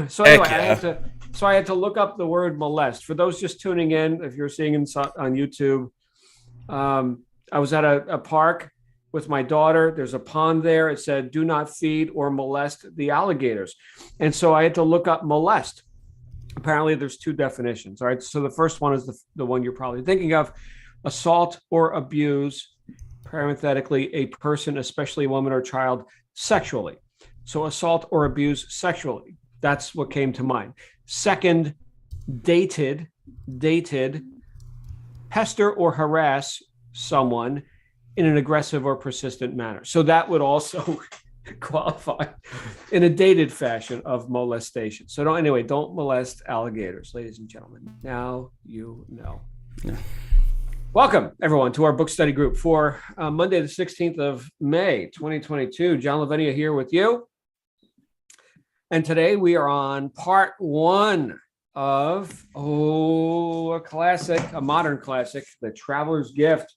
So anyway, Heck yeah. I had to look up the word molest. For those just tuning in, if you're seeing on YouTube, I was at a park with my daughter. There's a pond there. It said, "Do not feed or molest the alligators," and so I had to look up molest. Apparently, there's two definitions. All right. So the first one is the one you're probably thinking of: assault or abuse, parenthetically, a person, especially a woman or child, sexually. So assault or abuse sexually. That's what came to mind. Second, dated, pester or harass someone in an aggressive or persistent manner. So that would also qualify in a dated fashion of molestation. So don't molest alligators, ladies and gentlemen. Now you know. Yeah. Welcome, everyone, to our book study group for Monday, the 16th of May, 2022. John Lavenia here with you. And today we are on part one of, a classic, a modern classic, The Traveler's Gift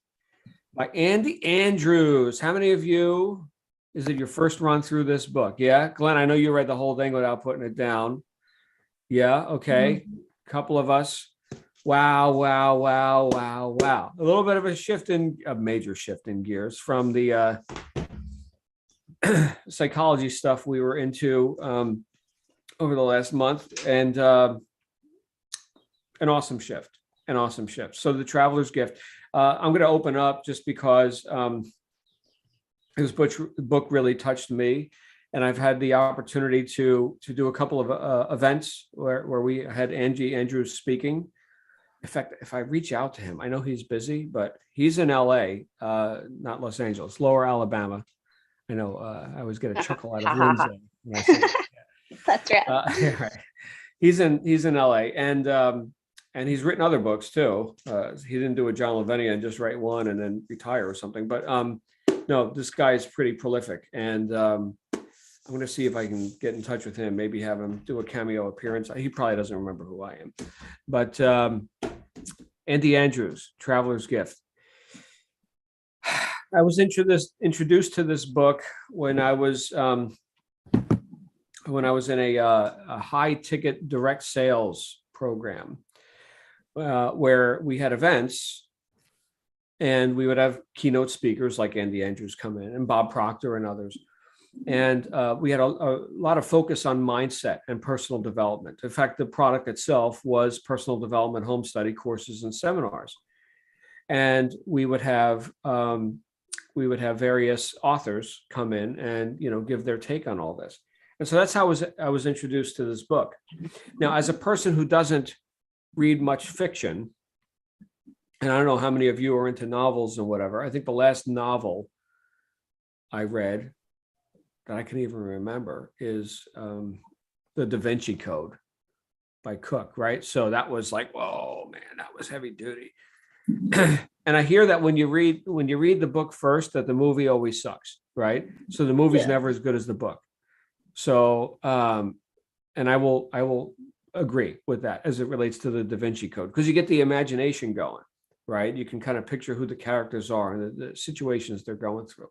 by Andy Andrews. How many of you, is it your first run through this book? Yeah, Glenn, I know you read the whole thing without putting it down. Yeah, okay. Couple of us. Wow. A little bit of a major shift in gears from the psychology stuff we were into over the last month, and an awesome shift. So The Traveler's Gift. I'm going to open up just because this book really touched me, and I've had the opportunity to do a couple of events where we had Andy Andrews speaking. In fact, if I reach out to him, I know he's busy, but he's in LA, not Los Angeles, Lower Alabama. I know I always get a chuckle out of Lindsay when I say that. That's right. Right. He's in LA, and he's written other books too. He didn't do a John Lavenia and just write one and then retire or something. But no, this guy is pretty prolific, and I'm going to see if I can get in touch with him. Maybe have him do a cameo appearance. He probably doesn't remember who I am, but Andy Andrews, Traveler's Gift. I was introduced to this book when I was in a high ticket direct sales program where we had events, and we would have keynote speakers like Andy Andrews come in, and Bob Proctor and others. And we had a lot of focus on mindset and personal development. In fact, the product itself was personal development home study courses and seminars. And we would have various authors come in and give their take on all this. And so that's how I was introduced to this book. Now, as a person who doesn't read much fiction, and I don't know how many of you are into novels and whatever, I think the last novel I read that I can even remember is The Da Vinci Code by Cook, right? So that was like, whoa, man, that was heavy duty. And I hear that when you read the book first, that the movie always sucks, right? So the movie's never as good as the book. So, and I will agree with that as it relates to the Da Vinci Code, because you get the imagination going, right? You can kind of picture who the characters are and the situations they're going through.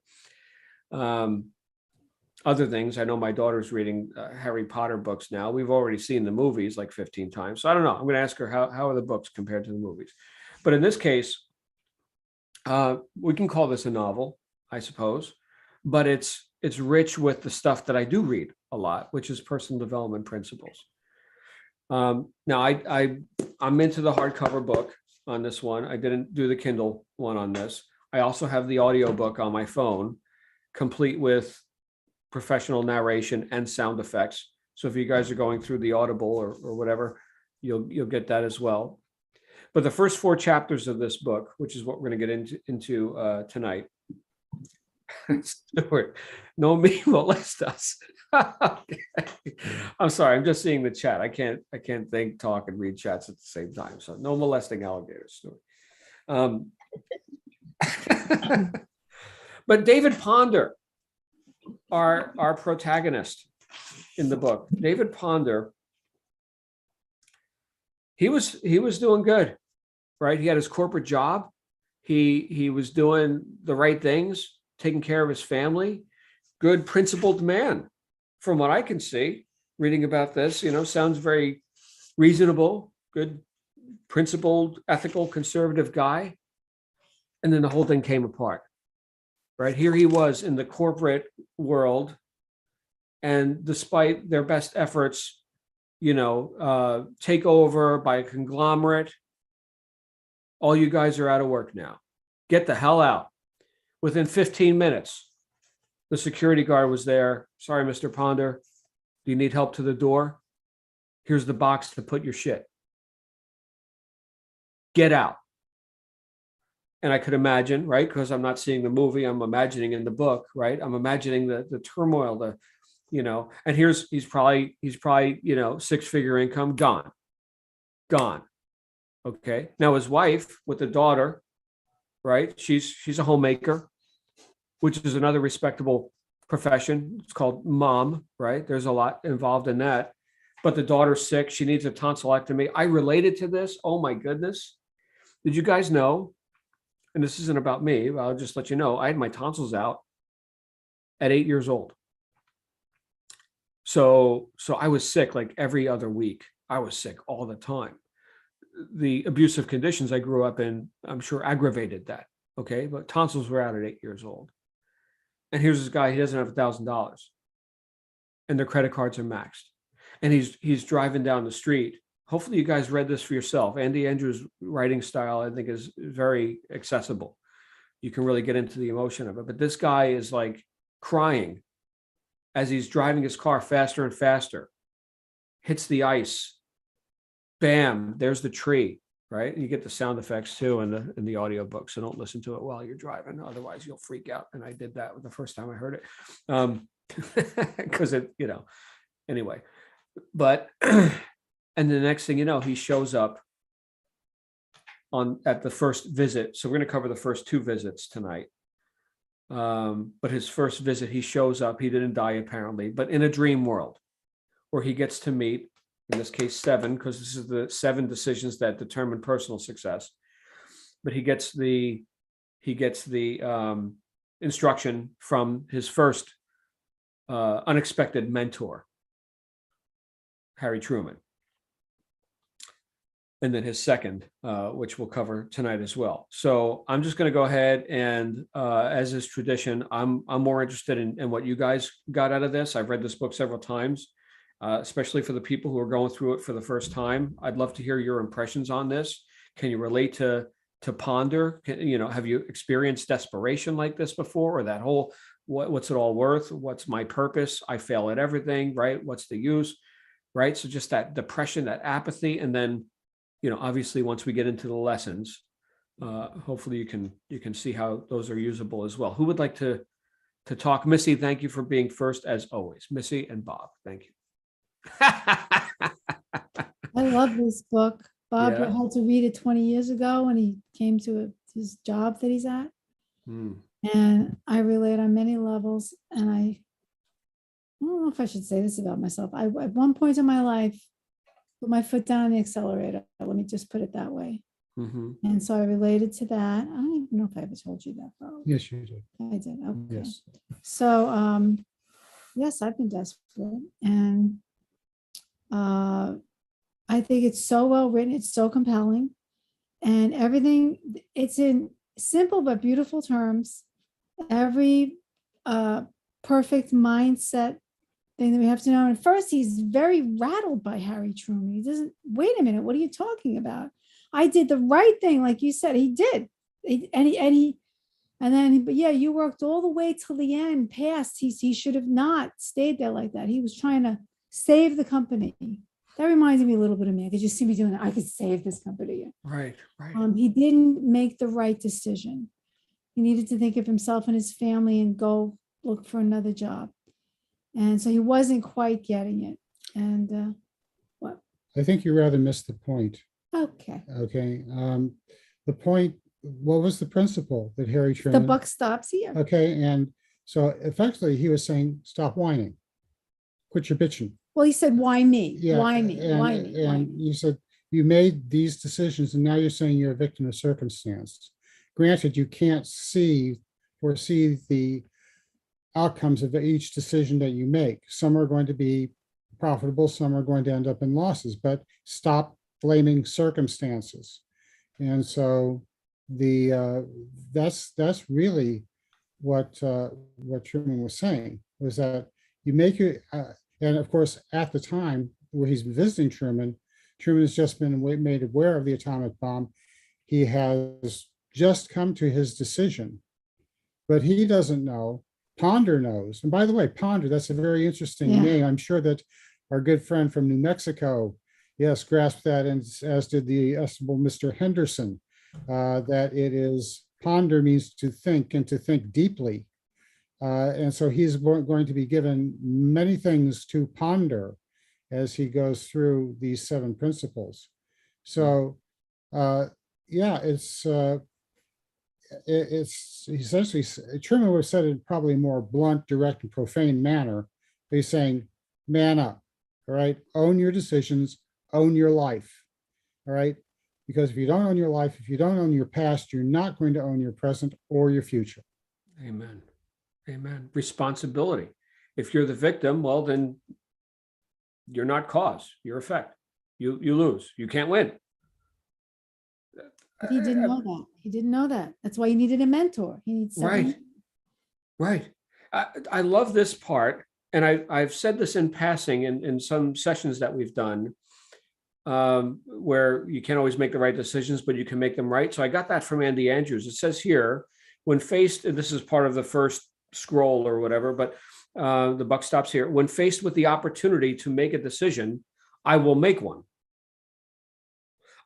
Other things, I know my daughter's reading Harry Potter books now. We've already seen the movies like 15 times. So I don't know. I'm going to ask her how are the books compared to the movies. But in this case, we can call this a novel, I suppose, but it's rich with the stuff that I do read a lot, which is personal development principles. Now I'm into the hardcover book on this one. I didn't do the Kindle one on this. I also have the audiobook on my phone, complete with professional narration and sound effects. So if you guys are going through the Audible or whatever, you'll get that as well. But the first 4 chapters of this book, which is what we're going to get into tonight. Stuart, no me molest us. Okay. I'm sorry, I'm just seeing the chat. I can't think, talk, and read chats at the same time. So no molesting alligators, Stuart. But David Ponder, our protagonist in the book, David Ponder, he was doing good, right? He had his corporate job. He was doing the right things, taking care of his family. Good, principled man, from what I can see. reading about this, sounds very reasonable, good, principled, ethical, conservative guy. And then the whole thing came apart, right? Here he was in the corporate world. And despite their best efforts, take over by a conglomerate, all you guys are out of work now. Get the hell out. Within 15 minutes, the security guard was there. Sorry, Mr. Ponder. Do you need help to the door? Here's the box to put your shit. Get out. And I could imagine, right? Because I'm not seeing the movie, I'm imagining in the book, right? I'm imagining the turmoil, and he's probably, 6-figure income, gone. Okay. Now his wife with a daughter, right? She's a homemaker, which is another respectable profession. It's called mom, right? There's a lot involved in that. But the daughter's sick. She needs a tonsillectomy. I related to this. Oh my goodness. Did you guys know? And this isn't about me, but I'll just let you know, I had my tonsils out at 8 years old. So I was sick like every other week. I was sick all the time. The abusive conditions I grew up in, I'm sure, aggravated that. Okay. But tonsils were out at 8 years old. And here's this guy, he doesn't have $1,000 and their credit cards are maxed. And he's driving down the street. Hopefully you guys read this for yourself. Andy Andrews' writing style, I think, is very accessible. You can really get into the emotion of it. But this guy is like crying as he's driving his car faster and faster, hits the ice. Bam, there's the tree, right? And you get the sound effects too in the audiobook. So don't listen to it while you're driving. Otherwise you'll freak out. And I did that the first time I heard it. Because anyway. But and the next thing you know, he shows up at the first visit. So we're going to cover the first 2 visits tonight. But his first visit, he shows up. He didn't die apparently, but in a dream world where he gets to meet, in this case, 7, because this is the 7 decisions that determine personal success. But he gets the instruction from his first unexpected mentor, Harry Truman. And then his second, which we'll cover tonight as well. So I'm just going to go ahead and, as is tradition, I'm more interested in what you guys got out of this. I've read this book several times, especially for the people who are going through it for the first time. I'd love to hear your impressions on this. Can you relate to Ponder? Have you experienced desperation like this before, or that whole what's it all worth? What's my purpose? I fail at everything, right? What's the use, right? So just that depression, that apathy, and then obviously once we get into the lessons, hopefully you can see how those are usable as well. Who would like to talk? Missy, thank you for being first as always. Missy and Bob, thank you. I love this book. Bob Yeah. had to read it 20 years ago when he came to his job that he's at. And I relate on many levels. And I don't know if I should say this about myself. I, at one point in my life, put my foot down on the accelerator. Let me just put it that way. And so I related to that. I don't even know if I ever told you that, Bo. Yes, you did. I did. Okay. Yes. So, yes, I've been desperate. And I think it's so well written. It's so compelling. And everything, it's in simple but beautiful terms. Every perfect mindset thing that we have to know. And first, he's very rattled by Harry Truman. He doesn't, wait a minute, what are you talking about? I did the right thing, like you said, he did. But yeah, you worked all the way till the end, past. He should have not stayed there like that. He was trying to save the company. That reminds me a little bit of me. I could just see me doing that. I could save this company. Right. He didn't make the right decision. He needed to think of himself and his family and go look for another job. And so he wasn't quite getting it. And what? I think you rather missed the point. Okay. Okay. The point, what was the principle that Harry The Truman? buck stops here. Okay. And so effectively he was saying, stop whining. Quit your bitching. Well, he said, why me? Yeah. Why me? And, Why me? Why and me? you said you made these decisions and now you're saying you're a victim of circumstance. Granted, you can't foresee the outcomes of each decision that you make. Some are going to be profitable, some are going to end up in losses, but stop blaming circumstances. And so that's really what Truman was saying, was that you make your and of course at the time where he's visiting Truman has just been made aware of the atomic bomb. He has just come to his decision, but he doesn't know. Ponder knows. And by the way, Ponder, that's a very interesting name. I'm sure that our good friend from New Mexico, yes, grasped that, and as did the estimable Mr. Henderson, that it is, ponder means to think and to think deeply. And so he's going to be given many things to ponder as he goes through these 7 principles. So, it's essentially, Truman would have said it in probably a more blunt, direct, and profane manner. But he's saying, man up, all right? Own your decisions, own your life, all right? Because if you don't own your life, if you don't own your past, you're not going to own your present or your future. Amen. Amen. Responsibility. If you're the victim, well, then you're not cause, you're effect. You lose. You can't win. But he didn't know that. He didn't know that. That's why you needed a mentor. He needs someone. Right. I love this part. And I've said this in passing in some sessions that we've done, where you can't always make the right decisions, but you can make them right. So I got that from Andy Andrews. It says here, when faced, and this is part of the first scroll or whatever, but the buck stops here. When faced with the opportunity to make a decision, I will make one.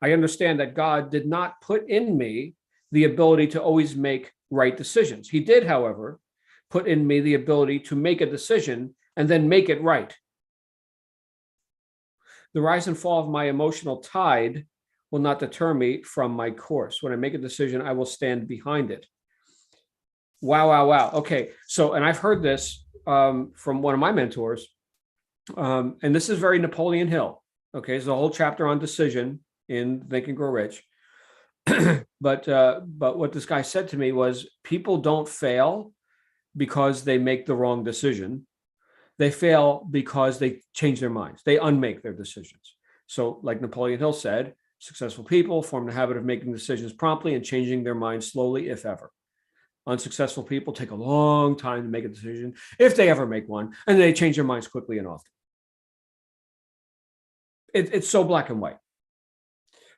I understand that God did not put in me the ability to always make right decisions. He did, however, put in me the ability to make a decision and then make it right. The rise and fall of my emotional tide will not deter me from my course. When I make a decision, I will stand behind it. Wow. Okay, so, and I've heard this from one of my mentors, and this is very Napoleon Hill. Okay, there's a whole chapter on decision in Think and Grow Rich. But what this guy said to me was, people don't fail because they make the wrong decision. They fail because they change their minds. They unmake their decisions. So like Napoleon Hill said, successful people form the habit of making decisions promptly and changing their minds slowly, if ever. Unsuccessful people take a long time to make a decision, if they ever make one, and they change their minds quickly and often. It's so black and white.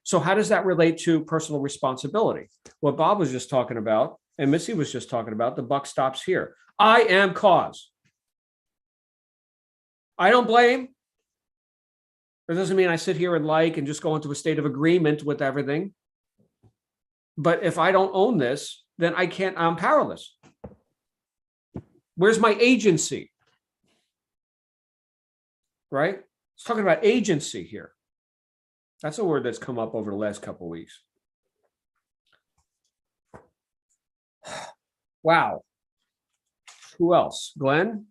So how does that relate to personal responsibility? What Bob was just talking about, and Missy was just talking about, the buck stops here. I am cause. I don't blame. That doesn't mean I sit here and and just go into a state of agreement with everything. But if I don't own this, then I'm powerless. Where's my agency? Right? It's talking about agency here. That's a word that's come up over the last couple of weeks. Wow. Who else? Glenn?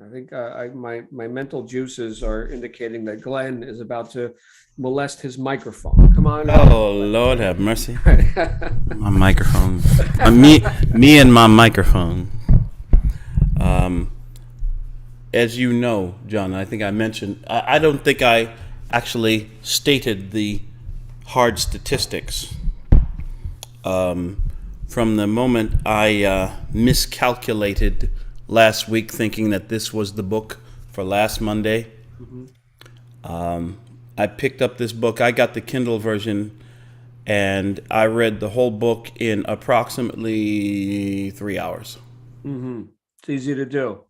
I think my mental juices are indicating that Glenn is about to molest his microphone. Come on. Oh, Lord have mercy. My microphone. Me and my microphone. As you know, John, I think I mentioned, I don't think I actually stated the hard statistics. From the moment I miscalculated last week, thinking that this was the book for last Monday, I picked up this book. I got the Kindle version, and I read the whole book in approximately 3 hours. It's easy to do.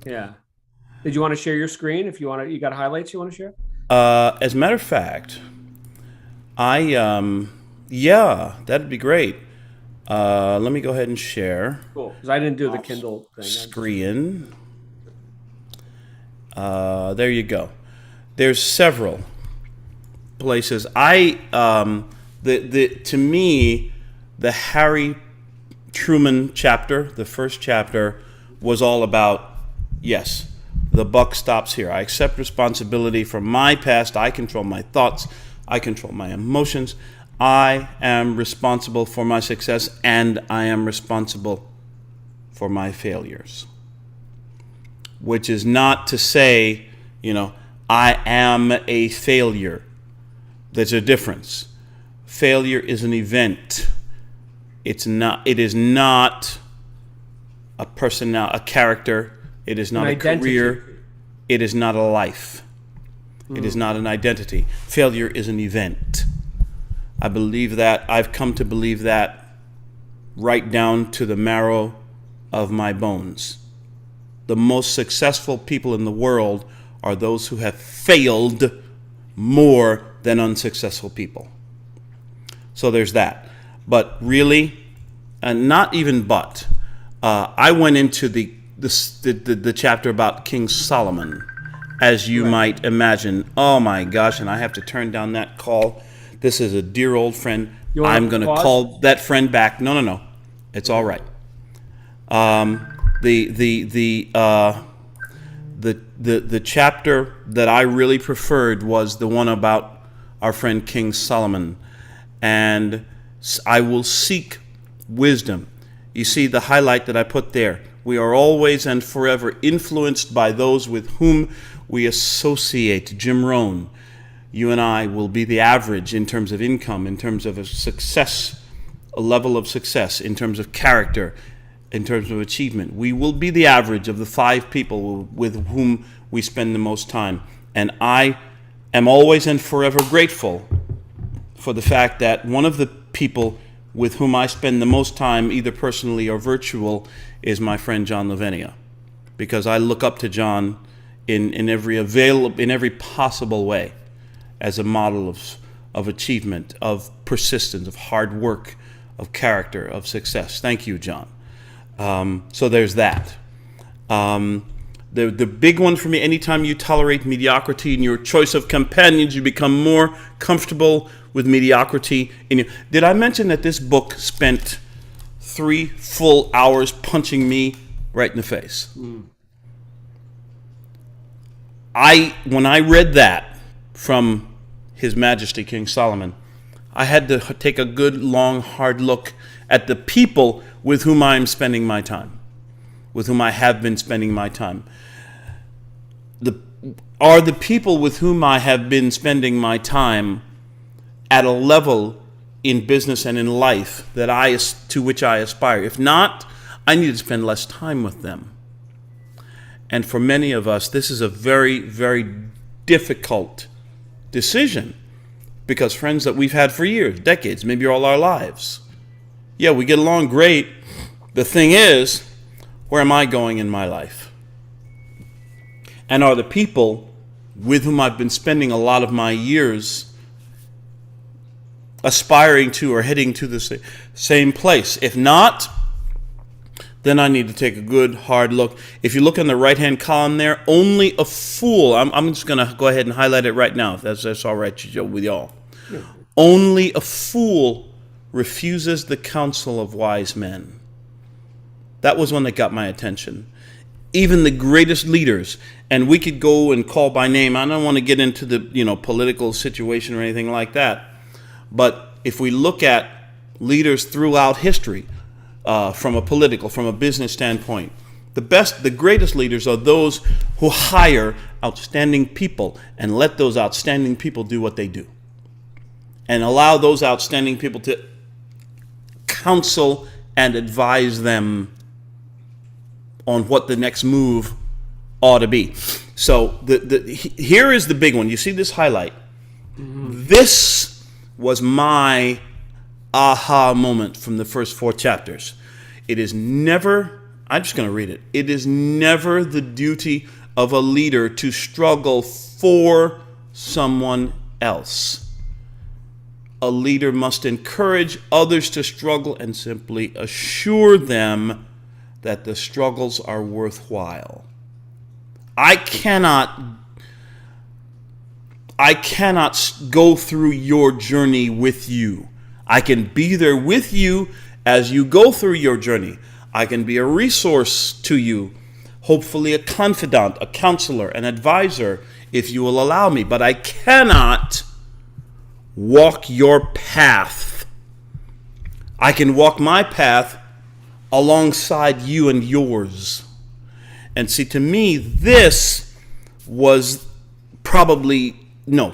Yeah. Did you want to share your screen? If you want to, you got highlights you want to share? As a matter of fact, yeah, that'd be great. Let me go ahead and share. Cool, because I didn't do the Kindle thing. Screen. There you go. There's several places. To me, the Harry Truman chapter, the first chapter, was all about, yes, the buck stops here. I accept responsibility for my past. I control my thoughts. I control my emotions. I am responsible for my success, and I am responsible for my failures. Which is not to say I am a failure. There's a difference. Failure is an event. It is not a a character. It is not An a identity. career. It is not a life. It is not an identity. Failure is an event. I believe that. I've come to believe that right down to the marrow of my bones. The most successful people in the world are those who have failed more than unsuccessful people. So there's that. But really, and not even but, I went into the chapter about King Solomon, as you might imagine. Oh my gosh, and I have to turn down that call. This is a dear old friend. I'm going to call that friend back. No. It's all right. The chapter that I really preferred was the one about our friend King Solomon. And I will seek wisdom. You see the highlight that I put there. We are always and forever influenced by those with whom we associate. Jim Rohn, you and I will be the average in terms of income, in terms of a level of success, in terms of character, in terms of achievement. We will be the average of the 5 people with whom we spend the most time. And I am always and forever grateful for the fact that one of the people with whom I spend the most time, either personally or virtual, is my friend John Lavenia, because I look up to John in every possible way as a model of achievement, of persistence, of hard work, of character, of success. Thank you, John. So there's that. The big one for me, anytime you tolerate mediocrity in your choice of companions, you become more comfortable with mediocrity. Did I mention that this book spent 3 full hours punching me right in the face? When I read that from His Majesty King Solomon, I had to take a good, long, hard look at the people with whom I'm spending my time, with whom I have been spending my time. Are the people with whom I have been spending my time at a level in business and in life to which I aspire? If not, I need to spend less time with them. And for many of us, this is a very, very difficult decision, because friends that we've had for years, decades, maybe all our lives, yeah, we get along great. The thing is, where am I going in my life? And are the people with whom I've been spending a lot of my years aspiring to or heading to the same place? If not, then I need to take a good, hard look. If you look in the right-hand column there, only a fool, I'm just going to go ahead and highlight it right now, if that's all right with y'all. Yeah. Only a fool refuses the counsel of wise men. That was one that got my attention. Even the greatest leaders, and we could go and call by name. I don't want to get into the political situation or anything like that. But if we look at leaders throughout history, from a business standpoint, the greatest leaders are those who hire outstanding people and let those outstanding people do what they do, and allow those outstanding people to counsel and advise them on what the next move ought to be. So here is the big one. You see this highlight? Mm-hmm. This was my aha moment from the first 4 chapters. It is never, I'm just going to read it. It is never the duty of a leader to struggle for someone else. A leader must encourage others to struggle and simply assure them that the struggles are worthwhile. I cannot go through your journey with you. I can be there with you as you go through your journey. I can be a resource to you, hopefully a confidant, a counselor, an advisor, if you will allow me. But I cannot walk your path. I can walk my path alongside you and yours. And see, to me, this was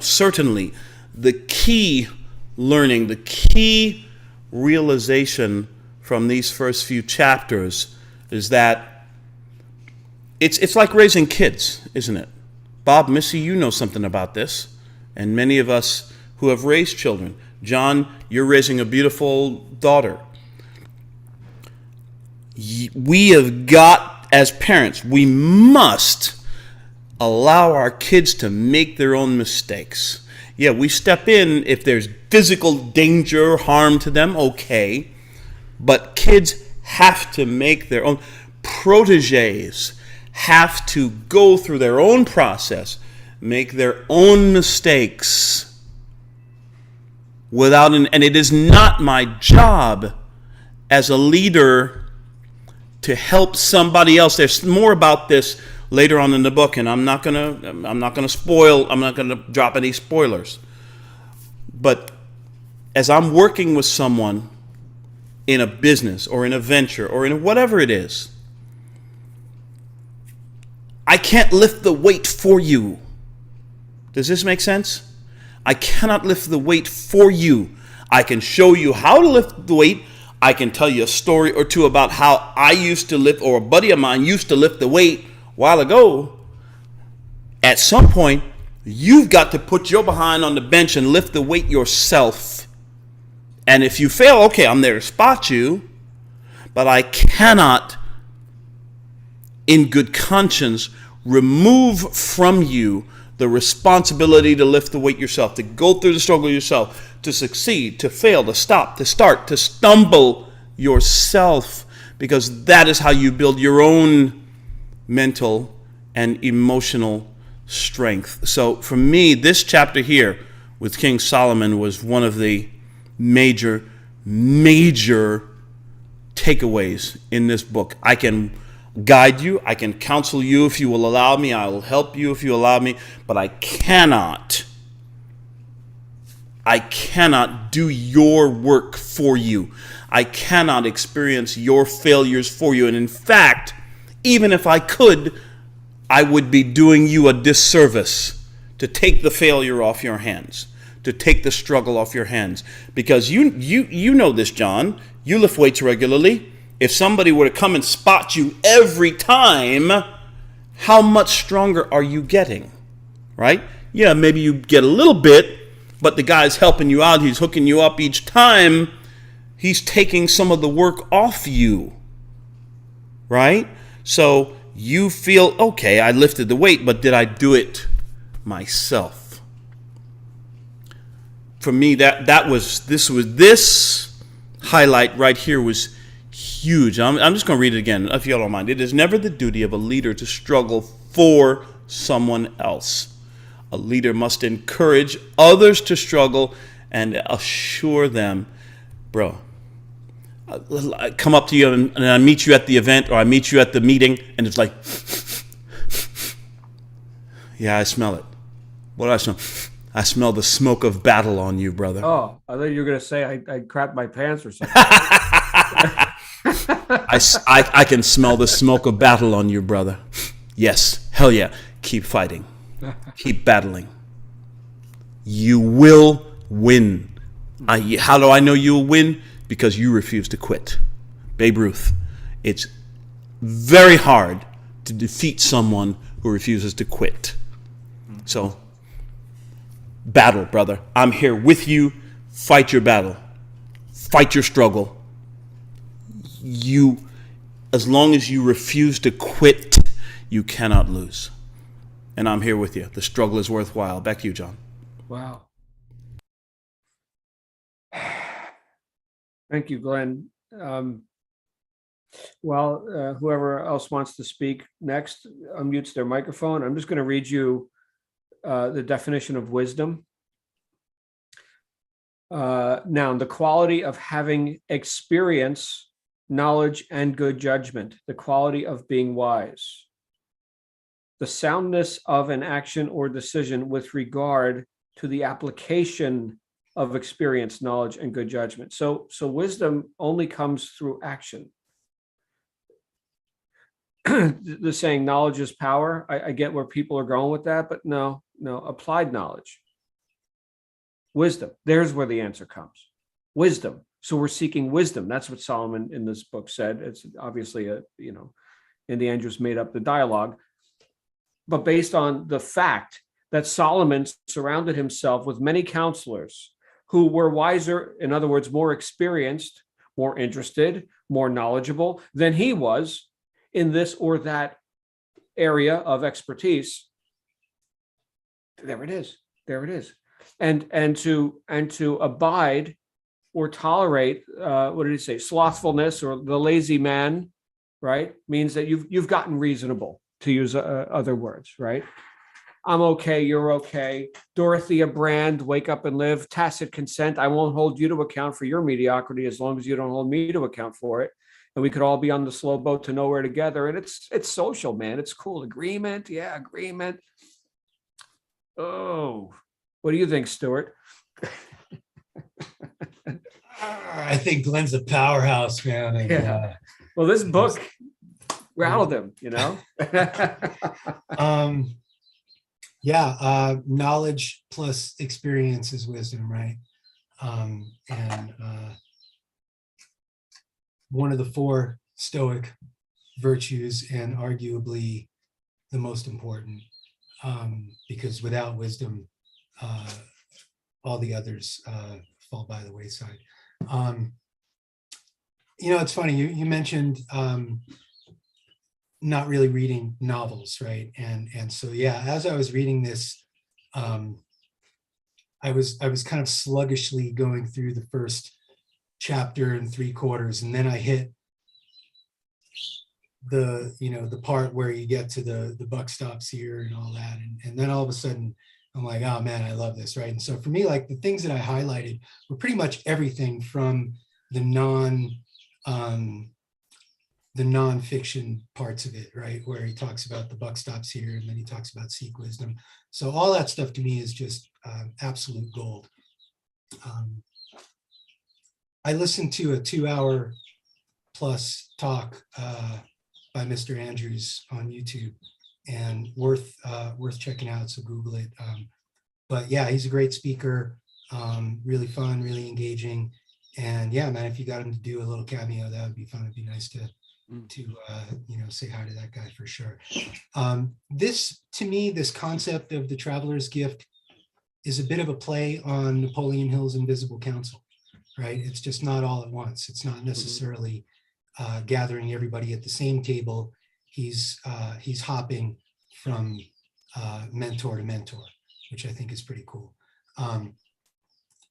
certainly the key learning, the key realization from these first few chapters is that it's like raising kids, isn't it? Bob, Missy, you know something about this, and many of us who have raised children. John, you're raising a beautiful daughter. We have got, as parents, we must allow our kids to make their own mistakes. Yeah, we step in if there's physical danger, harm to them, okay. But kids have to make their own. Proteges have to go through their own process, make their own mistakes. And it is not my job as a leader to help somebody else. There's more about this later on in the book, and I'm not gonna drop any spoilers. But as I'm working with someone in a business or in a venture or in whatever it is, I can't lift the weight for you. Does this make sense? I cannot lift the weight for you. I can show you how to lift the weight. I can tell you a story or two about how I used to lift, or a buddy of mine used to lift the weight a while ago. At some point, you've got to put your behind on the bench and lift the weight yourself. And if you fail, okay, I'm there to spot you, but I cannot, in good conscience, remove from you the responsibility to lift the weight yourself, to go through the struggle yourself, to succeed, to fail, to stop, to start, to stumble yourself, because that is how you build your own mental and emotional strength. So for me, this chapter here with King Solomon was one of the major takeaways in this book. I can guide you, I can counsel you if you will allow me, I will help you if you allow me, but I cannot do your work for you. I cannot experience your failures for you. And in fact, even if I could, I would be doing you a disservice to take the failure off your hands, to take the struggle off your hands. Because you know this, John. You lift weights regularly. If somebody were to come and spot you every time, how much stronger are you getting? Right? Yeah, maybe you get a little bit, but the guy's helping you out. He's hooking you up each time. He's taking some of the work off you. Right? So you feel, okay, I lifted the weight, but did I do it myself? For me, this highlight right here was huge. I'm just going to read it again, if you don't mind. It is never the duty of a leader to struggle for someone else. A leader must encourage others to struggle and assure them, bro, I come up to you and I meet you at the event, or I meet you at the meeting, and it's like, yeah, I smell it. What do I smell? I smell the smoke of battle on you, brother. Oh, I thought you were going to say I crapped my pants or something. I can smell the smoke of battle on you, brother. Yes, hell yeah. Keep fighting. Keep battling. You will win. How do I know you'll win? Because you refuse to quit. Babe Ruth. It's very hard to defeat someone who refuses to quit. So, battle, brother. I'm here with you. Fight your battle. Fight your struggle. As long as you refuse to quit, you cannot lose. And I'm here with you. The struggle is worthwhile. Back to you, John. Wow. Thank you, Glenn. Whoever else wants to speak next unmutes their microphone. I'm just going to read you the definition of wisdom. Noun, the quality of having experience, knowledge, and good judgment, the quality of being wise. The soundness of an action or decision with regard to the application of experience, knowledge, and good judgment. So wisdom only comes through action. the saying knowledge is power. I get where people are going with that, but no, applied knowledge. Wisdom. There's where the answer comes. Wisdom. So we're seeking wisdom. That's what Solomon in this book said. It's obviously in the end just made up the dialogue, but based on the fact that Solomon surrounded himself with many counselors who were wiser, in other words, more experienced, more interested, more knowledgeable than he was in this or that area of expertise. There it is. And to abide or tolerate, what did he say? Slothfulness or the lazy man, right? Means that you've gotten reasonable, to use other words, right? I'm okay, you're okay. Dorothea Brand, Wake Up and Live, tacit consent. I won't hold you to account for your mediocrity as long as you don't hold me to account for it. And we could all be on the slow boat to nowhere together. And it's social, man. It's cool. Agreement. Yeah, agreement. Oh, what do you think, Stuart? I think Glenn's a powerhouse, man. And, Yeah. Well, this book rattled him, knowledge plus experience is wisdom, right? One of the 4 Stoic virtues, and arguably the most important, because without wisdom, all the others fall by the wayside. It's funny, you mentioned not really reading novels, right? And so, yeah, as I was reading this, I was kind of sluggishly going through the first chapter and 3/4, and then I hit the part where you get to the buck stops here and all that, and then all of a sudden I'm like, oh man, I love this, right? And so for me, like, the things that I highlighted were pretty much everything from the nonfiction parts of it, right? Where he talks about the buck stops here, and then he talks about seek wisdom. So all that stuff to me is just absolute gold. I listened to a 2-hour plus talk by Mr. Andrews on YouTube, and worth checking out. So Google it. But yeah, he's a great speaker. Really fun, really engaging. And yeah, man, if you got him to do a little cameo, that would be fun. It'd be nice to say hi to that guy for sure. To me, this concept of the traveler's gift is a bit of a play on Napoleon Hill's Invisible Council, right? It's just not all at once. It's not necessarily gathering everybody at the same table. He's hopping from mentor to mentor, which I think is pretty cool.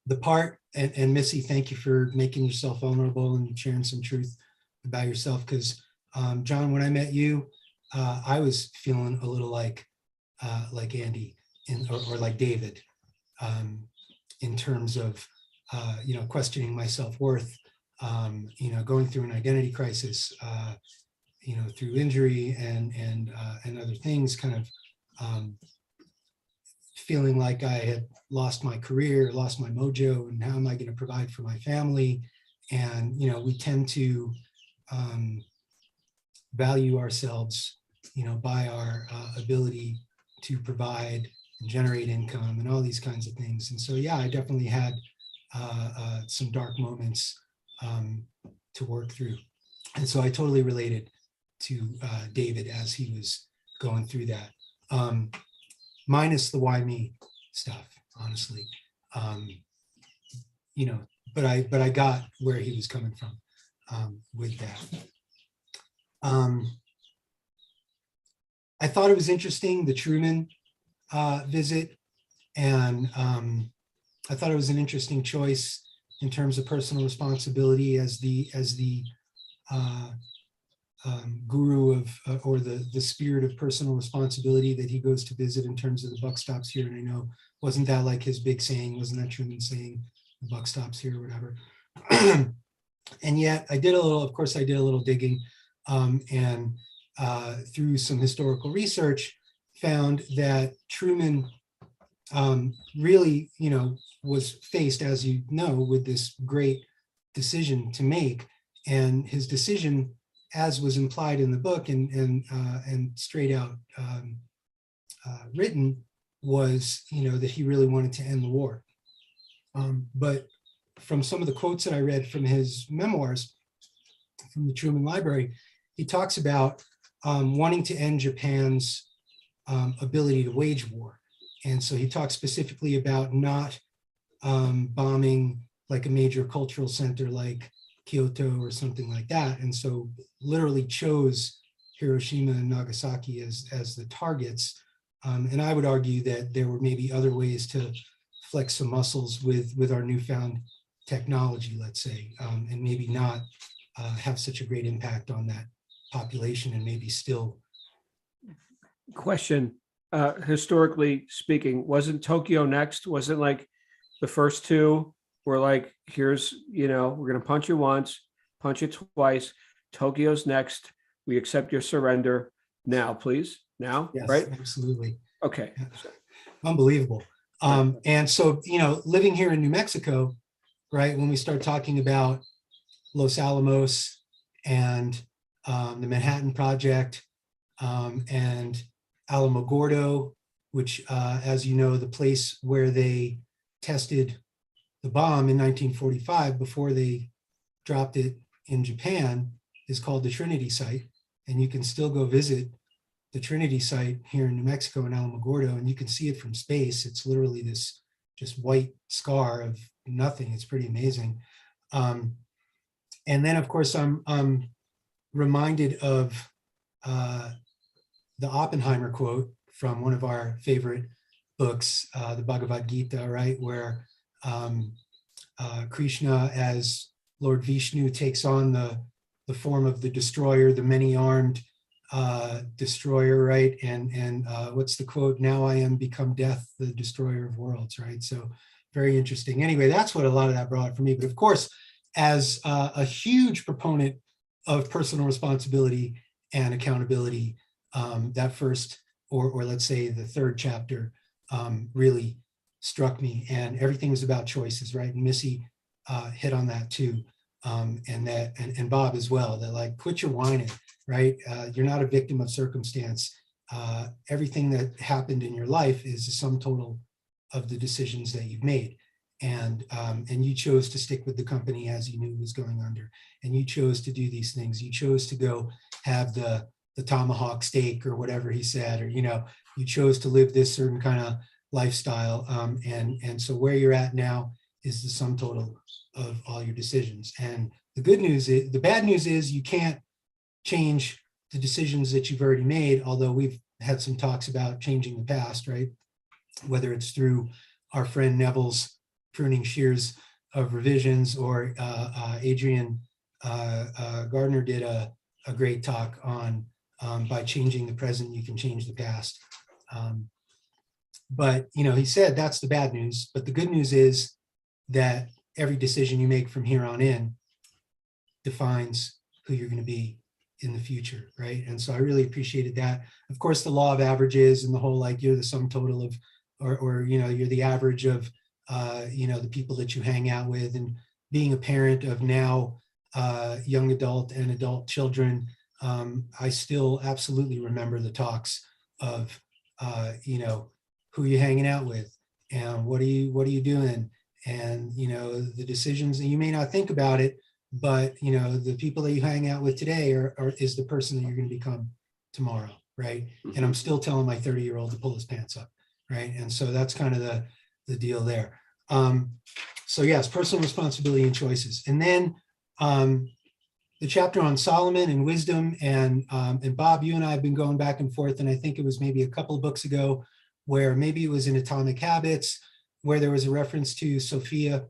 The part, and Missy, thank you for making yourself vulnerable and sharing some truth about yourself, because John, when I met you, I was feeling a little like Andy or like David, in terms of questioning my self-worth, going through an identity crisis, through injury and other things, kind of feeling like I had lost my career, lost my mojo, and how am I going to provide for my family? And we tend to value ourselves, by our ability to provide and generate income and all these kinds of things. And so, yeah, I definitely had some dark moments to work through. And so I totally related to David as he was going through that, minus the why me stuff, honestly. But I got where he was coming from with that. I thought it was interesting, the Truman visit, and I thought it was an interesting choice in terms of personal responsibility as the guru of or the spirit of personal responsibility that he goes to visit in terms of the buck stops here. And I know, wasn't that like his big saying? Wasn't that Truman saying the buck stops here or whatever? And yet I did a little digging, and through some historical research found that Truman really, was faced, as with this great decision to make. And his decision as was implied in the book and straight out written, was, that he really wanted to end the war. But from some of the quotes that I read from his memoirs, from the Truman Library, he talks about wanting to end Japan's ability to wage war. And so he talks specifically about not bombing like a major cultural center like Kyoto or something like that. And so literally chose Hiroshima and Nagasaki as the targets. And I would argue that there were maybe other ways to flex some muscles with our newfound technology, let's say, and maybe not have such a great impact on that population, and maybe still. Question, historically speaking, wasn't Tokyo next? Wasn't like the first two were like, here's, we're going to punch you once, punch you twice. Tokyo's next. We accept your surrender now, please. Now, Yes, right? absolutely. Okay. Unbelievable. And so, living here in New Mexico, right, when we start talking about Los Alamos and the Manhattan Project and Alamogordo, which, as you know, the place where they tested the bomb in 1945 before they dropped it in Japan, is called the Trinity Site. And you can still go visit the Trinity Site here in New Mexico in Alamogordo, and you can see it from space. It's literally this just white scar of nothing. It's pretty amazing. And then, of course, I'm reminded of the Oppenheimer quote from one of our favorite books, the Bhagavad Gita, right, where Krishna as Lord Vishnu takes on the form of the destroyer, the many-armed destroyer, right? And what's the quote? Now I am become death, the destroyer of worlds, right? So very interesting. Anyway, that's what a lot of that brought for me. But of course, as a huge proponent of personal responsibility and accountability, that first, or let's say the third chapter, really struck me. And everything was about choices, right? And Missy hit on that too. And Bob as well, that like, quit your whining, right? You're not a victim of circumstance. Everything that happened in your life is the sum total of the decisions that you've made. And you chose to stick with the company as you knew was going under. And you chose to do these things. You chose to go have the tomahawk steak or whatever he said, or, you chose to live this certain kind of lifestyle. And so where you're at now is the sum total of all your decisions. And the good news is, the bad news is you can't change the decisions that you've already made, although we've had some talks about changing the past, right? Whether it's through our friend Neville's pruning shears of revisions, or Adrian Gardner did a great talk on by changing the present, you can change the past. But, he said that's the bad news. But the good news is that every decision you make from here on in defines who you're going to be in the future, right? And so I really appreciated that. Of course, the law of averages and the whole, like, you're the sum total of, or you're the average of, the people that you hang out with. And being a parent of now young adult and adult children, I still absolutely remember the talks of, who you hanging out with and what are you doing? And, the decisions, and you may not think about it, but, the people that you hang out with today is the person that you're going to become tomorrow, right? And I'm still telling my 30-year-old to pull his pants up, right? And so that's kind of the deal there. So yes, personal responsibility and choices. And then the chapter on Solomon and wisdom, and Bob, you and I have been going back and forth, and I think it was maybe a couple of books ago, where maybe it was in Atomic Habits, where there was a reference to Sophia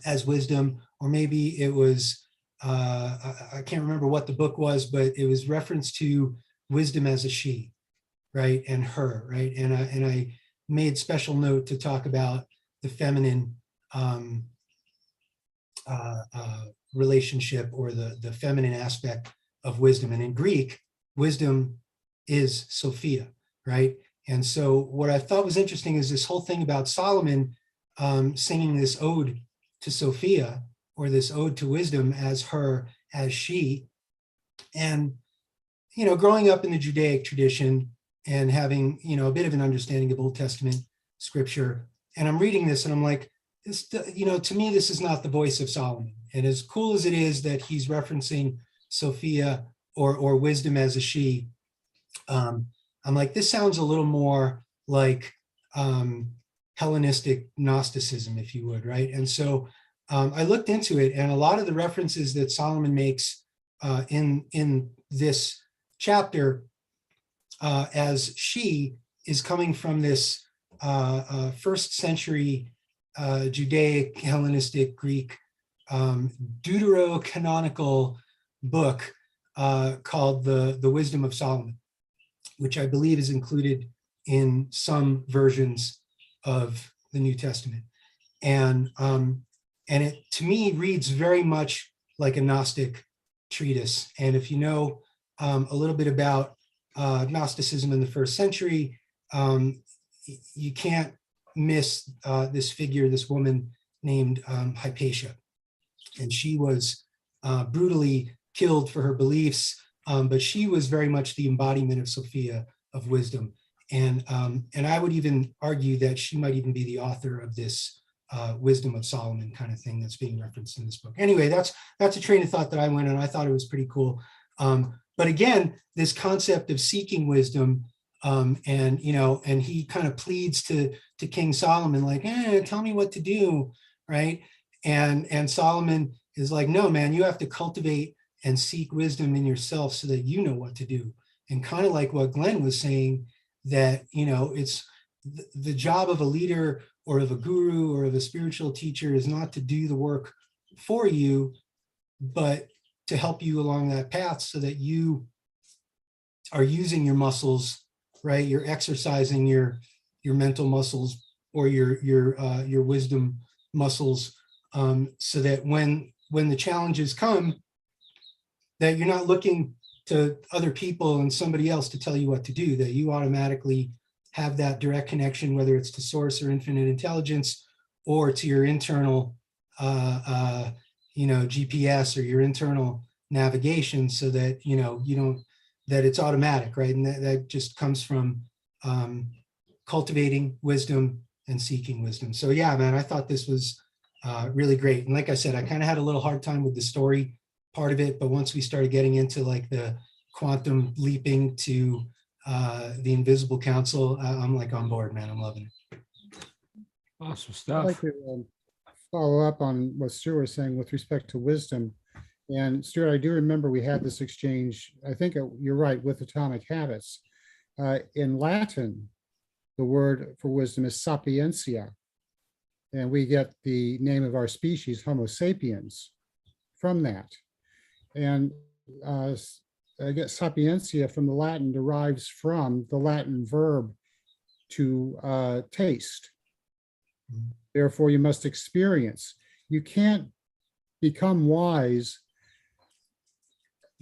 as wisdom, or maybe it was, I can't remember what the book was, but it was reference to wisdom as a she, right? And her, right? And I made special note to talk about the feminine relationship, or the feminine aspect of wisdom. And in Greek, wisdom is Sophia, right? And so what I thought was interesting is this whole thing about Solomon singing this ode to Sophia, or this ode to wisdom as her, as she, And, growing up in the Judaic tradition and having, a bit of an understanding of Old Testament scripture, and I'm reading this and I'm like, this, to me, this is not the voice of Solomon. And as cool as it is that he's referencing Sophia or wisdom as a she, I'm like, this sounds a little more like Hellenistic Gnosticism, if you would, right? And so I looked into it, and a lot of the references that Solomon makes in this chapter as she is coming from this first century Judaic, Hellenistic, Greek deuterocanonical book called the Wisdom of Solomon, which I believe is included in some versions of the New Testament. And it, to me, reads very much like a Gnostic treatise. And if you know a little bit about Gnosticism in the first century, you can't miss this figure, this woman named Hypatia. And she was brutally killed for her beliefs, but she was very much the embodiment of Sophia, of wisdom. And I would even argue that she might even be the author of this Wisdom of Solomon kind of thing that's being referenced in this book. Anyway, that's a train of thought that I went on. I thought it was pretty cool. But again, this concept of seeking wisdom, and he kind of pleads to King Solomon, like, tell me what to do, right? And Solomon is like, no, man, you have to cultivate and seek wisdom in yourself so that you know what to do. And kind of like what Glenn was saying, that, it's the job of a leader or of a guru or of a spiritual teacher is not to do the work for you, but to help you along that path so that you are using your muscles, right? You're exercising your mental muscles or your wisdom muscles, so that when the challenges come, that you're not looking to other people and somebody else to tell you what to do, that you automatically have that direct connection, whether it's to source or infinite intelligence or to your internal GPS or your internal navigation, so that you don't, that it's automatic, right? And that just comes from cultivating wisdom and seeking wisdom. So yeah, man, I thought this was really great. And like I said, I kind of had a little hard time with the story part of it, but once we started getting into like the quantum leaping to the invisible council, I'm like on board, man. I'm loving it. Awesome I'd stuff. like to follow up on what Stuart was saying with respect to wisdom. And Stuart, I do remember we had this exchange, I think you're right, with Atomic Habits. In Latin, the word for wisdom is sapientia. And we get the name of our species, Homo sapiens, from that. And I guess sapientia from the Latin derives from the Latin verb to taste. Therefore, you must experience. You can't become wise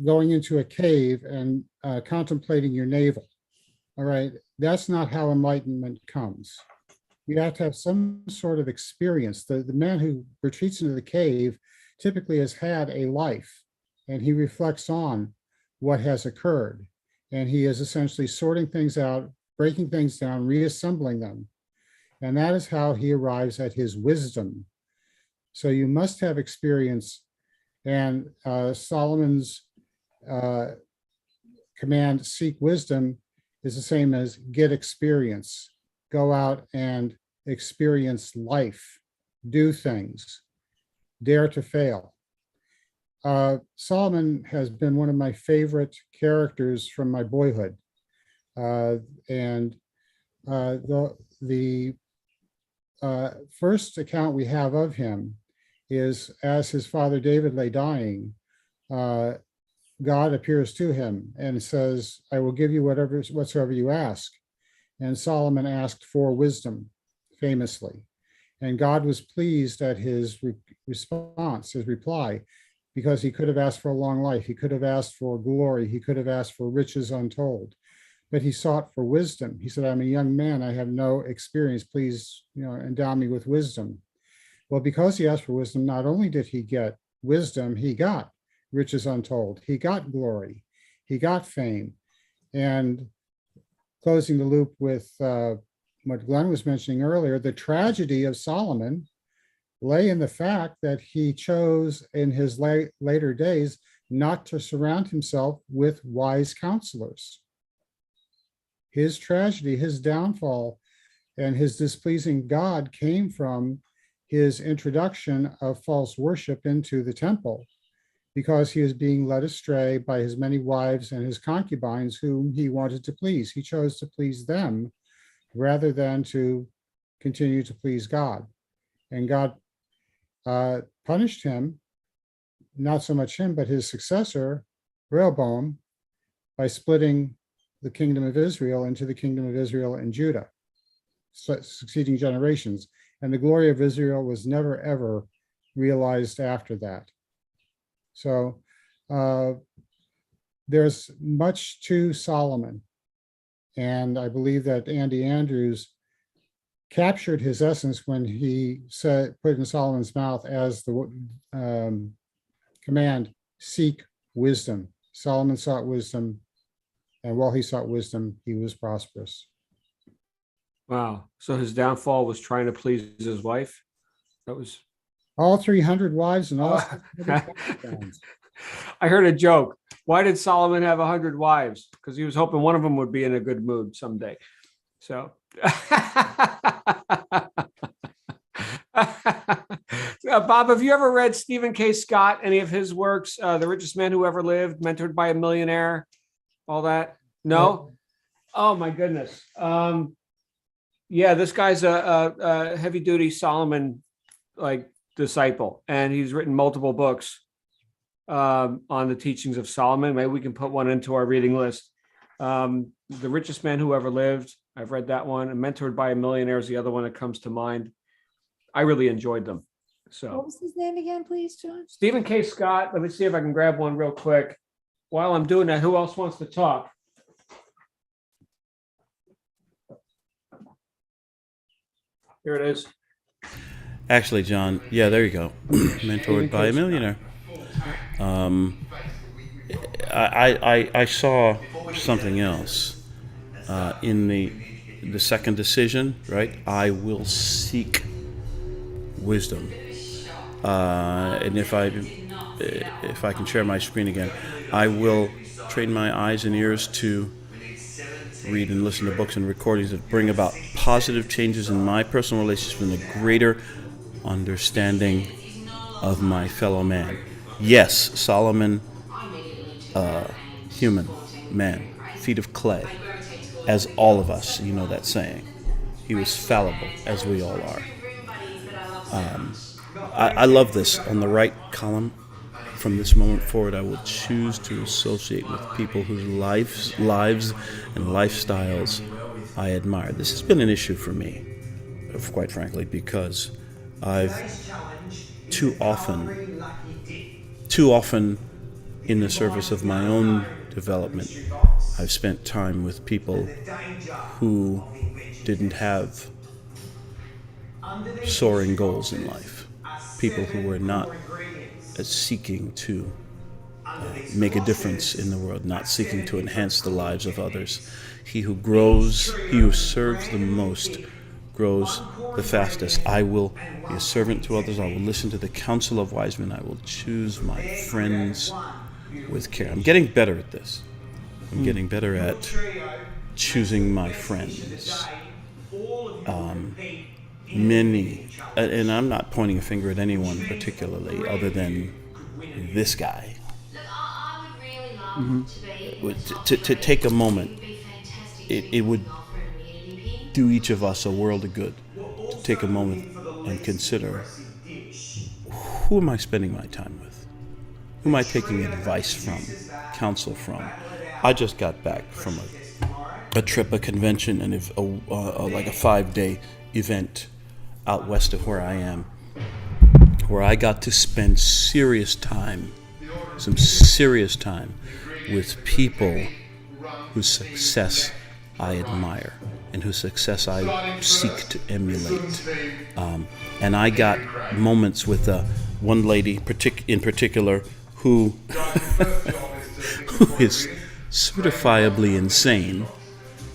going into a cave and contemplating your navel. All right, that's not how enlightenment comes. You have to have some sort of experience. The man who retreats into the cave typically has had a life, and he reflects on what has occurred. And he is essentially sorting things out, breaking things down, reassembling them. And that is how he arrives at his wisdom. So you must have experience. And Solomon's command, seek wisdom, is the same as get experience. Go out and experience life, do things, dare to fail. Solomon has been one of my favorite characters from my boyhood. And the first account we have of him is as his father David lay dying, God appears to him and says, I will give you whatsoever you ask. And Solomon asked for wisdom, famously. And God was pleased at his response, his reply, because he could have asked for a long life. He could have asked for glory. He could have asked for riches untold. But he sought for wisdom. He said, I'm a young man. I have no experience. Please, endow me with wisdom. Well, because he asked for wisdom, not only did he get wisdom, he got riches untold. He got glory. He got fame. And closing the loop with what Glenn was mentioning earlier, the tragedy of Solomon lay in the fact that he chose in his later days not to surround himself with wise counselors. His tragedy, his downfall, and his displeasing God came from his introduction of false worship into the temple, because he was being led astray by his many wives and his concubines whom he wanted to please. He chose to please them rather than to continue to please God. And God punished him, not so much him, but his successor, Rehoboam, by splitting the kingdom of Israel into the kingdom of Israel and Judah, succeeding generations. And the glory of Israel was never, ever realized after that. So there's much to Solomon. And I believe that Andy Andrews captured his essence when he put in Solomon's mouth as the command, seek wisdom. Solomon sought wisdom, and while he sought wisdom, he was prosperous. Wow. So his downfall was trying to please his wife? That was... All 300 wives and all. I heard a joke. Why did Solomon have 100 wives? Because he was hoping one of them would be in a good mood someday. So, Bob, have you ever read Stephen K. Scott, any of his works? The Richest Man Who Ever Lived, Mentored by a Millionaire, all that? No? Oh, my goodness. Yeah, this guy's a heavy-duty Solomon disciple, and he's written multiple books on the teachings of Solomon. Maybe we can put one into our reading list. The Richest Man Who Ever Lived, I've read that one, and Mentored by a Millionaire is the other one that comes to mind. I really enjoyed them. So, What was his name again, please, John? Stephen K. Scott. Let me see if I can grab one real quick. While I'm doing that, who else wants to talk? Here it is. Actually, John, yeah, there you go. Mentored by a Millionaire. I saw something else in the second decision, right? I will seek wisdom. And if I can share my screen again, I will train my eyes and ears to read and listen to books and recordings that bring about positive changes in my personal relationships and a greater understanding of my fellow man. Yes, Solomon, human man, feet of clay, as all of us, you know that saying. He was fallible, as we all are. I love this. On the right column, from this moment forward, I will choose to associate with people whose lives and lifestyles I admire. This has been an issue for me, quite frankly, because I've too often in the service of my own development, I've spent time with people who didn't have soaring goals in life, people who were not seeking to make a difference in the world, not seeking to enhance the lives of others. He who serves the most, grows the fastest. I will be a servant to others. I will listen to the counsel of wise men. I will choose my friends with care. I'm getting better at this. I'm getting better at choosing my friends. Many, and I'm not pointing a finger at anyone particularly other than this guy. To take a moment, it would do each of us a world of good to take a moment and consider, who am I spending my time with? Who am I taking advice from, counsel from? I just got back from a trip, a convention, and like a 5-day event out west of where I am, where I got to spend some serious time with people whose success I admire and whose success I seek to emulate. And I got moments with one lady in particular who who is certifiably insane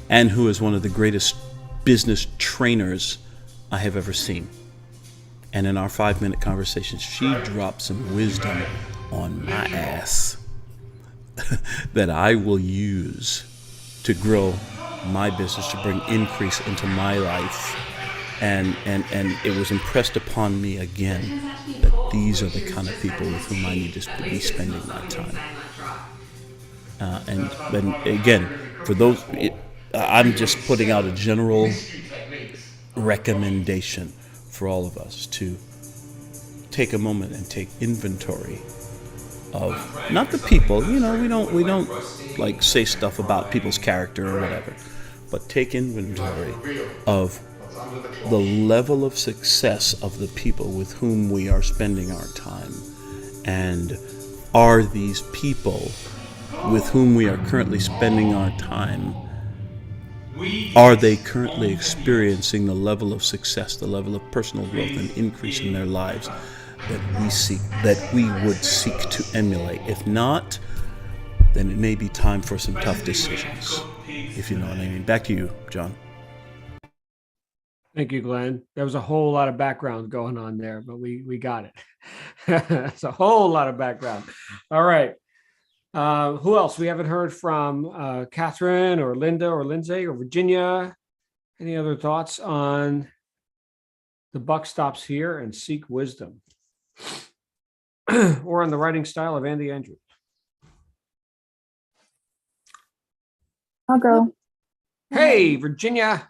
and who is one of the greatest business trainers I have ever seen. And in our 5-minute conversation, she dropped some wisdom on my ass that I will use to grow my business, to bring increase into my life. And it was impressed upon me again that these are the kind of people with whom I need to be spending my time. And again, for those, I'm just putting out a general recommendation for all of us to take a moment and take inventory of not the people, we don't like say stuff about people's character or whatever, but take inventory of the level of success of the people with whom we are spending our time. And are these people with whom we are currently spending our time, are they currently experiencing the level of success, the level of personal growth and increase in their lives that we would seek to emulate? If not, then it may be time for some tough decisions, if you know what I mean. Back to you, John. Thank you, Glenn. There was a whole lot of background going on there, but we got it. It's a whole lot of background. All right. Who else? We haven't heard from Catherine or Linda or Lindsay or Virginia. Any other thoughts on the buck stops here and seek wisdom? Or on the writing style of Andy Andrews? I'll go. Hey, Virginia.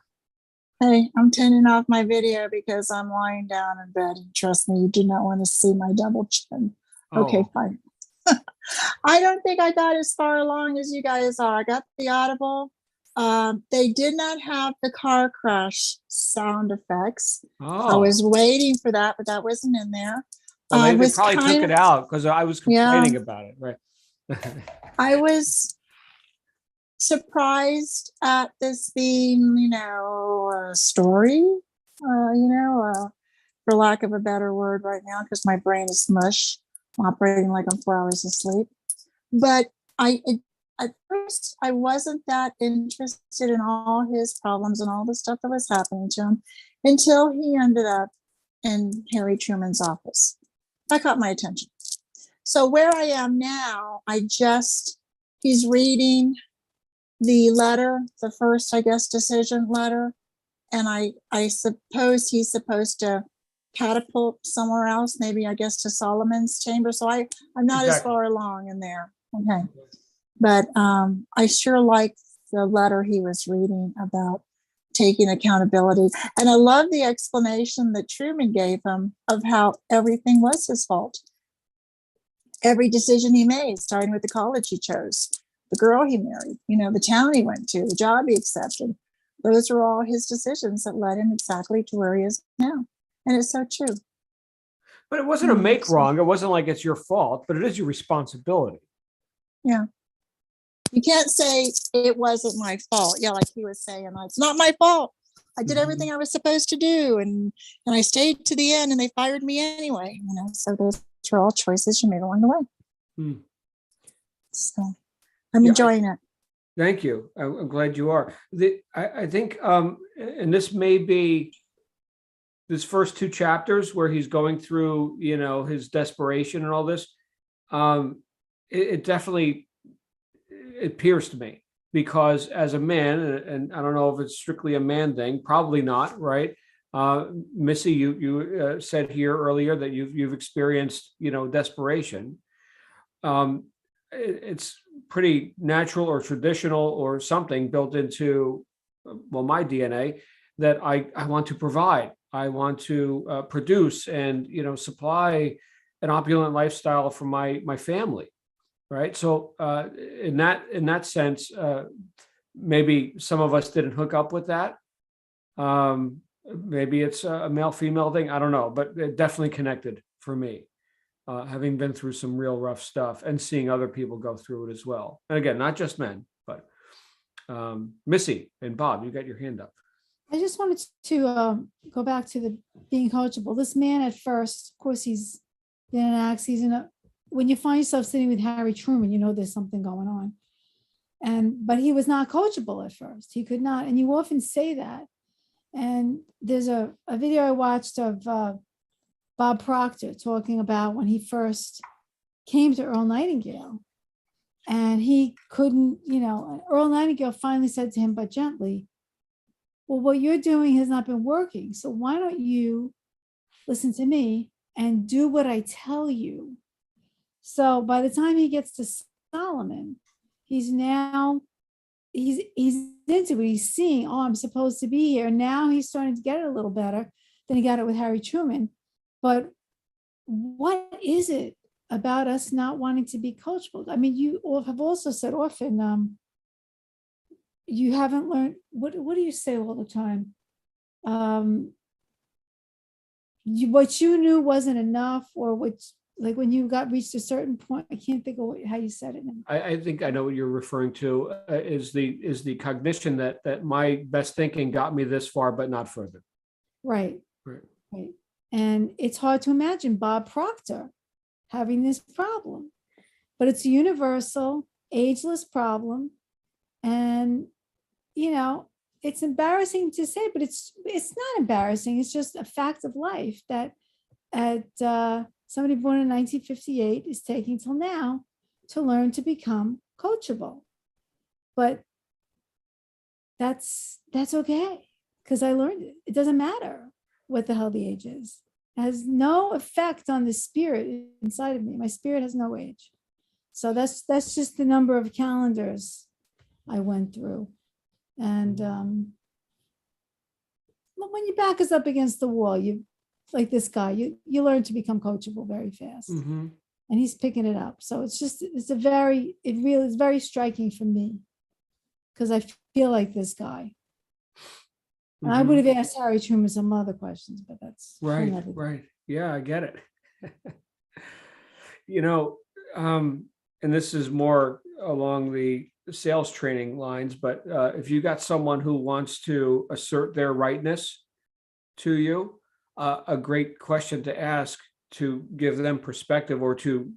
Hey, I'm turning off my video because I'm lying down in bed. And trust me, you do not want to see my double chin. Okay, Oh. fine. I don't think I got as far along as you guys are. I got the Audible. They did not have the car crash sound effects. I Oh. was waiting for that, but that wasn't in there. Well, they was probably took kind it of- out because I was complaining about it, right? I was surprised at this being, a story, for lack of a better word right now, because my brain is mush, operating like I'm 4 hours asleep. But at first, I wasn't that interested in all his problems and all the stuff that was happening to him until he ended up in Harry Truman's office. That caught my attention. So where I am now, he's reading the letter, the first, I guess, decision letter. And I suppose he's supposed to catapult somewhere else, maybe, I guess, to Solomon's chamber. So I'm not as Exactly. far along in there. Okay. But I sure like the letter he was reading about taking accountability. And I love the explanation that Truman gave him of how everything was his fault. Every decision he made, starting with the college he chose, the girl he married, the town he went to, the job he accepted. Those are all his decisions that led him exactly to where he is now. And it's so true. But it wasn't a make wrong. It wasn't like it's your fault, but it is your responsibility. Yeah. You can't say it wasn't my fault. Yeah, like he was saying, it's not my fault. I did everything I was supposed to do, and I stayed to the end, and they fired me anyway. So those are all choices you made along the way. So I'm enjoying it. Thank you. I'm glad you are. I think, and this may be this first 2 chapters where he's going through, his desperation and all this. It definitely, it pierced me because as a man, and I don't know if it's strictly a man thing, probably not, right? Missy, you said here earlier that you've experienced, desperation. It's pretty natural or traditional or something built into, my DNA that I want to provide. I want to produce and, supply an opulent lifestyle for my family. Right. So in that sense, maybe some of us didn't hook up with that. Maybe it's a male-female thing. I don't know, but it definitely connected for me, having been through some real rough stuff and seeing other people go through it as well. And again, not just men, but Missy and Bob, you got your hand up. I just wanted to go back to the being coachable. This man at first, of course, he's in an accident. when you find yourself sitting with Harry Truman, you know there's something going on. But he was not coachable at first. He could not, and you often say that. And there's a video I watched of Bob Proctor talking about when he first came to Earl Nightingale, and he couldn't, Earl Nightingale finally said to him, but gently, well, what you're doing has not been working. So why don't you listen to me and do what I tell you? So by the time he gets to Solomon, he's into it. He's seeing, oh, I'm supposed to be here. Now he's starting to get it a little better than he got it with Harry Truman. But what is it about us not wanting to be coachable? I mean, you have also said often, you haven't learned, what do you say all the time? What you knew wasn't enough, or like when you reached a certain point, I can't think of how you said it now. I think I know what you're referring to, is the cognition that my best thinking got me this far, but not further. Right. And it's hard to imagine Bob Proctor having this problem, but it's a universal, ageless problem. And, it's embarrassing to say, but it's not embarrassing. It's just a fact of life that somebody born in 1958 is taking till now to learn to become coachable. But that's okay, because I learned it. It doesn't matter what the hell the age is. It has no effect on the spirit inside of me. My spirit has no age. So that's just the number of calendars I went through. And when your back is up against the wall, you, like this guy, you learn to become coachable very fast. Mm-hmm. And he's picking it up. So it really is very striking for me, because I feel like this guy. And I would have asked Harry Truman some other questions, but that's right. Yeah, I get it. And this is more along the sales training lines, but if you got someone who wants to assert their rightness to you, a great question to ask to give them perspective, or to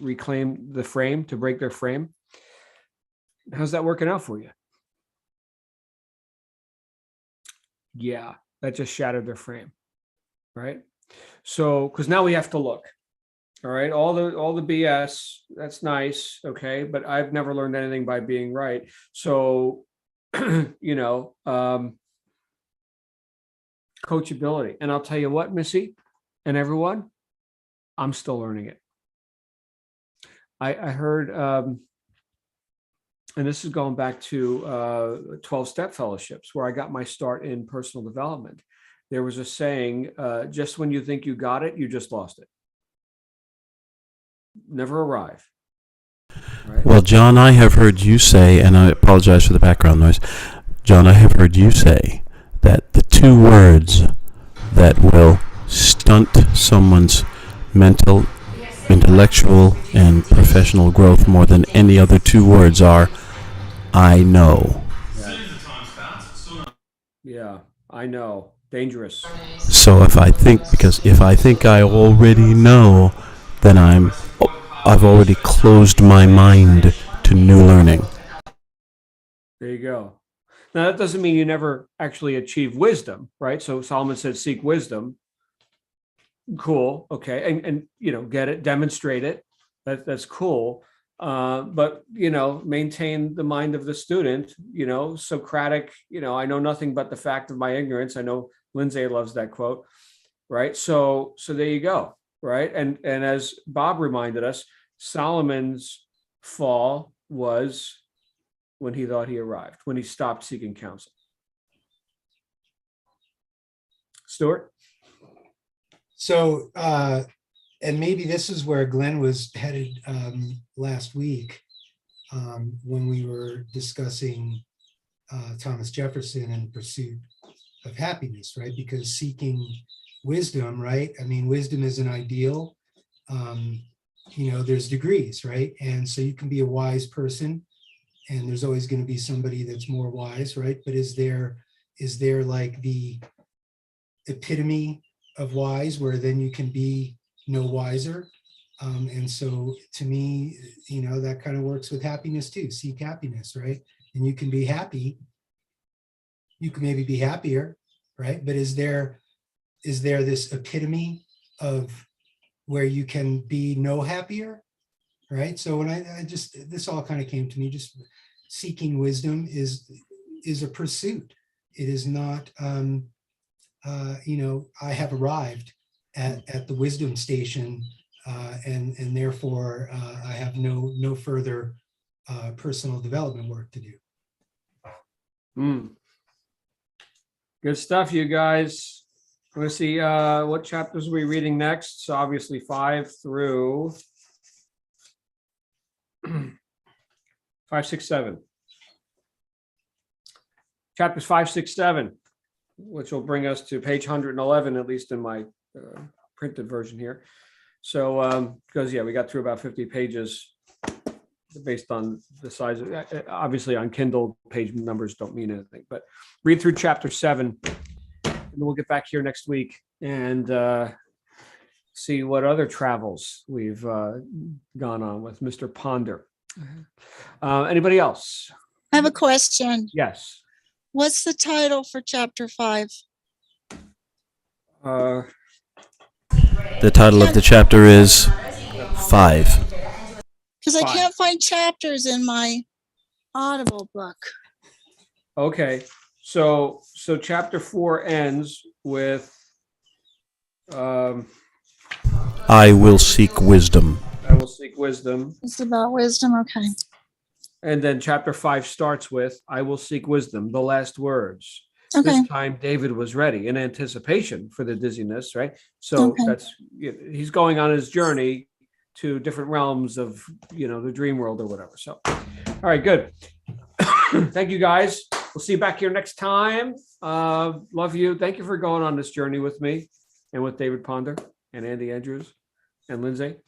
reclaim the frame, to break their frame. How's that working out for you? Yeah, that just shattered their frame, right? So, because now we have to look. All right, all the BS, that's nice, okay, but I've never learned anything by being right. So, coachability. And I'll tell you what, Missy and everyone, I'm still learning it. I heard, and this is going back to 12-step fellowships, where I got my start in personal development. There was a saying, just when you think you got it, you just lost it. Never arrive. Right? Well, John, I have heard you say, and I apologize for the background noise, John, I have heard you say that the two words that will stunt someone's mental, intellectual, and professional growth more than any other two words are, I know. Yeah, I know. Dangerous. So if I think I already know, then I've already closed my mind to new learning. There you go. Now, that doesn't mean you never actually achieve wisdom, right? So Solomon said, seek wisdom. Cool. Okay. And get it, demonstrate it. That's cool. But, maintain the mind of the student, Socratic, I know nothing but the fact of my ignorance. I know Lindsay loves that quote, right? So there you go. Right. And as Bob reminded us, Solomon's fall was when he thought he arrived, when he stopped seeking counsel. Stuart? So, and maybe this is where Glenn was headed last week when we were discussing Thomas Jefferson and Pursuit of Happiness, right? Because seeking wisdom, right? I mean, wisdom is an ideal. There's degrees, right? And so you can be a wise person, and there's always going to be somebody that's more wise, right? But is there like the epitome of wise where then you can be no wiser? And so to me, that kind of works with happiness too. Seek happiness, right? And you can be happy. You can maybe be happier, right? But is there this epitome of where you can be no happier, right? So when this all kind of came to me, just seeking wisdom is a pursuit. It is not, I have arrived at the wisdom station, and therefore I have no further personal development work to do. Good stuff, you guys. Let's see, what chapters are we reading next? So obviously 5 through 5, 6, 7. Chapters 5, 6, 7, which will bring us to page 111, at least in my printed version here. So, because we got through about 50 pages based on the size of, obviously on Kindle, page numbers don't mean anything, but read through chapter 7, and then we'll get back here next week and see what other travels we've gone on with Mr. Ponder. Anybody else? I have a question. Yes. What's the title for chapter 5? Uh, The title of the chapter is 5. Because I 5. can't find chapters in my Audible book. Okay, so chapter 4 ends with I will seek wisdom. I will seek wisdom. It's about wisdom. Okay. And then chapter 5 starts with I will seek wisdom, the last words. Okay. This time David was ready in anticipation for the dizziness, right? So Okay. he's going on his journey to different realms of, the dream world or whatever. So, all right, good. Thank you, guys. We'll see you back here next time. Love you. Thank you for going on this journey with me and with David Ponder and Andy Andrews and Lindsay.